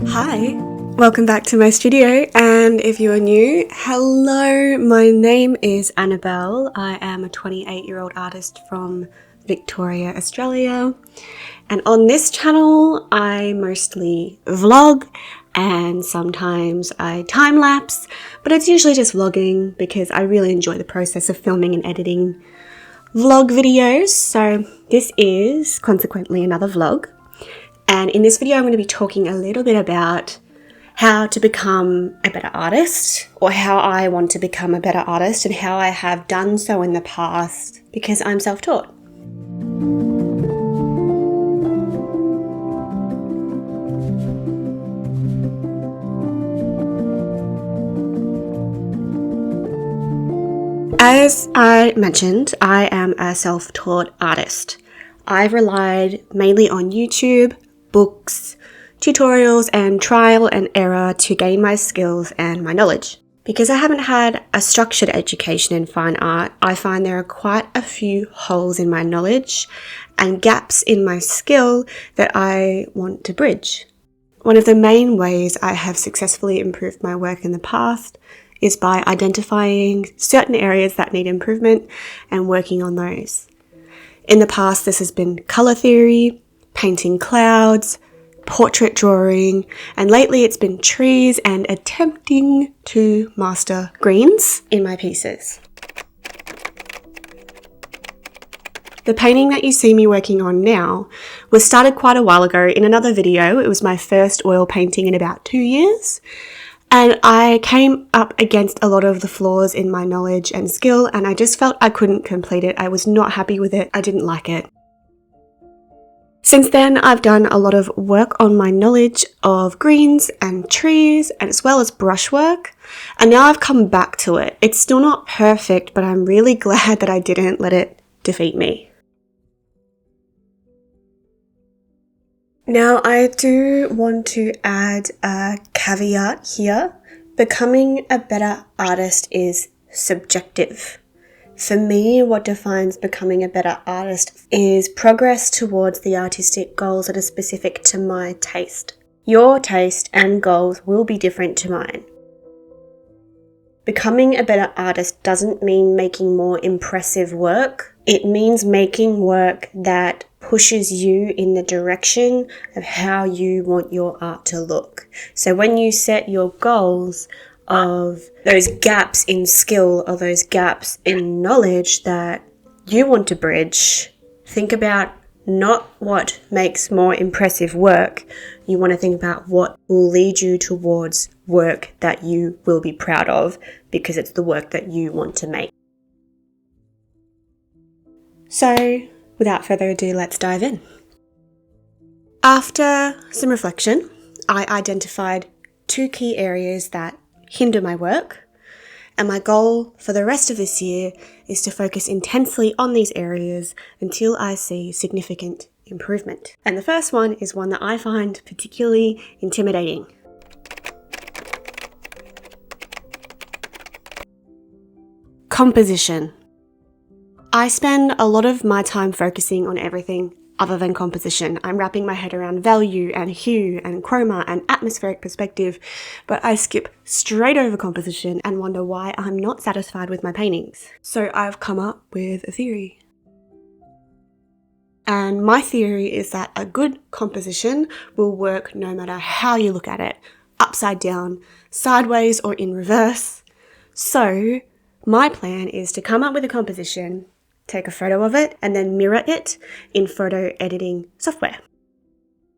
Hi, welcome back to my studio, and if you are new, hello, my name is Annabelle. I am a 28-year-old artist from Victoria, Australia, and on this channel I mostly vlog and sometimes I time-lapse, but it's usually just vlogging because I really enjoy the process of filming and editing vlog videos. So this is consequently another vlog. And in this video, I'm going to be talking a little bit about how to become a better artist, or how I want to become a better artist and how I have done so in the past because I'm self-taught. As I mentioned, I am a self-taught artist. I've relied mainly on YouTube, books, tutorials, and trial and error to gain my skills and my knowledge. Because I haven't had a structured education in fine art, I find there are quite a few holes in my knowledge and gaps in my skill that I want to bridge. One of the main ways I have successfully improved my work in the past is by identifying certain areas that need improvement and working on those. In the past, this has been colour theory, painting clouds, portrait drawing, and lately it's been trees and attempting to master greens in my pieces. The painting that you see me working on now was started quite a while ago in another video. It was my first oil painting in about 2 years. And I came up against a lot of the flaws in my knowledge and skill, and I just felt I couldn't complete it. I was not happy with it. I didn't like it. Since then, I've done a lot of work on my knowledge of greens and trees, and as well as brushwork, and now I've come back to it. It's still not perfect, but I'm really glad that I didn't let it defeat me. Now, I do want to add a caveat here. Becoming a better artist is subjective. For me, what defines becoming a better artist is progress towards the artistic goals that are specific to my taste. Your taste and goals will be different to mine. Becoming a better artist doesn't mean making more impressive work. It means making work that pushes you in the direction of how you want your art to look. So when you set your goals of those gaps in skill or those gaps in knowledge that you want to bridge, think about not what makes more impressive work. You want to think about what will lead you towards work that you will be proud of because it's the work that you want to make. So, without further ado, let's dive in. After some reflection, I identified 2 key areas that hinder my work, and my goal for the rest of this year is to focus intensely on these areas until I see significant improvement. And the first one is one that I find particularly intimidating. Composition. I spend a lot of my time focusing on everything other than composition. I'm wrapping my head around value and hue and chroma and atmospheric perspective, but I skip straight over composition and wonder why I'm not satisfied with my paintings. So I've come up with a theory. And my theory is that a good composition will work no matter how you look at it, upside down, sideways, or in reverse. So my plan is to come up with a composition, take a photo of it, and then mirror it in photo editing software.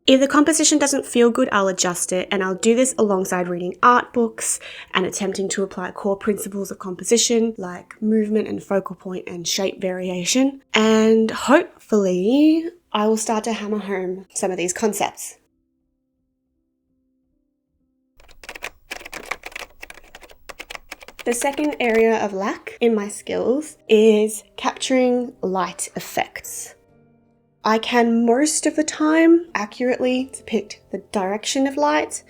If the composition doesn't feel good, I'll adjust it, and I'll do this alongside reading art books and attempting to apply core principles of composition like movement and focal point and shape variation. And hopefully, I will start to hammer home some of these concepts. The second area of lack in my skills is capturing light effects. I can most of the time accurately depict the direction of light,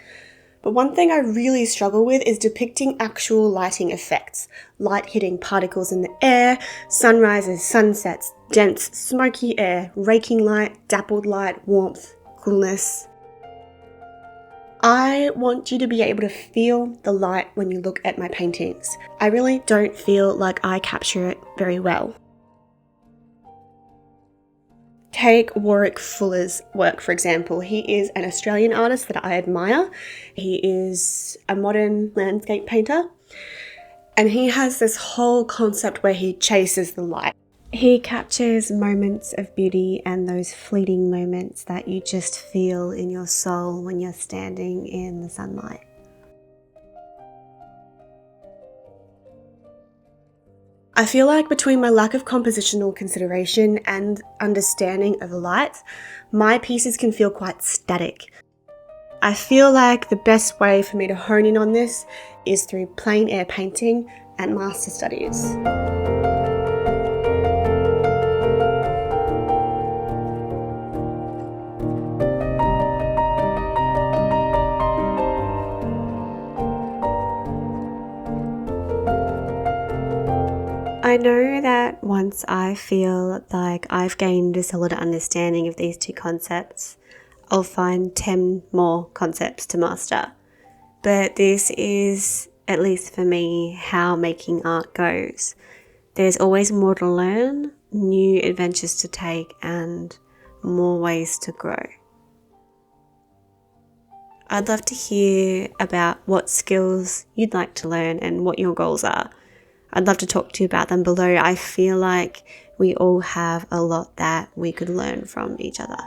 but one thing I really struggle with is depicting actual lighting effects. Light hitting particles in the air, sunrises, sunsets, dense, smoky air, raking light, dappled light, warmth, coolness. I want you to be able to feel the light when you look at my paintings. I really don't feel like I capture it very well. Take Warwick Fuller's work, for example. He is an Australian artist that I admire. He is a modern landscape painter, and he has this whole concept where he chases the light. He captures moments of beauty and those fleeting moments that you just feel in your soul when you're standing in the sunlight. I feel like between my lack of compositional consideration and understanding of light, my pieces can feel quite static. I feel like the best way for me to hone in on this is through plein air painting and master studies. I know that once I feel like I've gained a solid understanding of these two concepts, I'll find 10 more concepts to master. But this is, at least for me, how making art goes. There's always more to learn, new adventures to take, and more ways to grow. I'd love to hear about what skills you'd like to learn and what your goals are. I'd love to talk to you about them below. I feel like we all have a lot that we could learn from each other.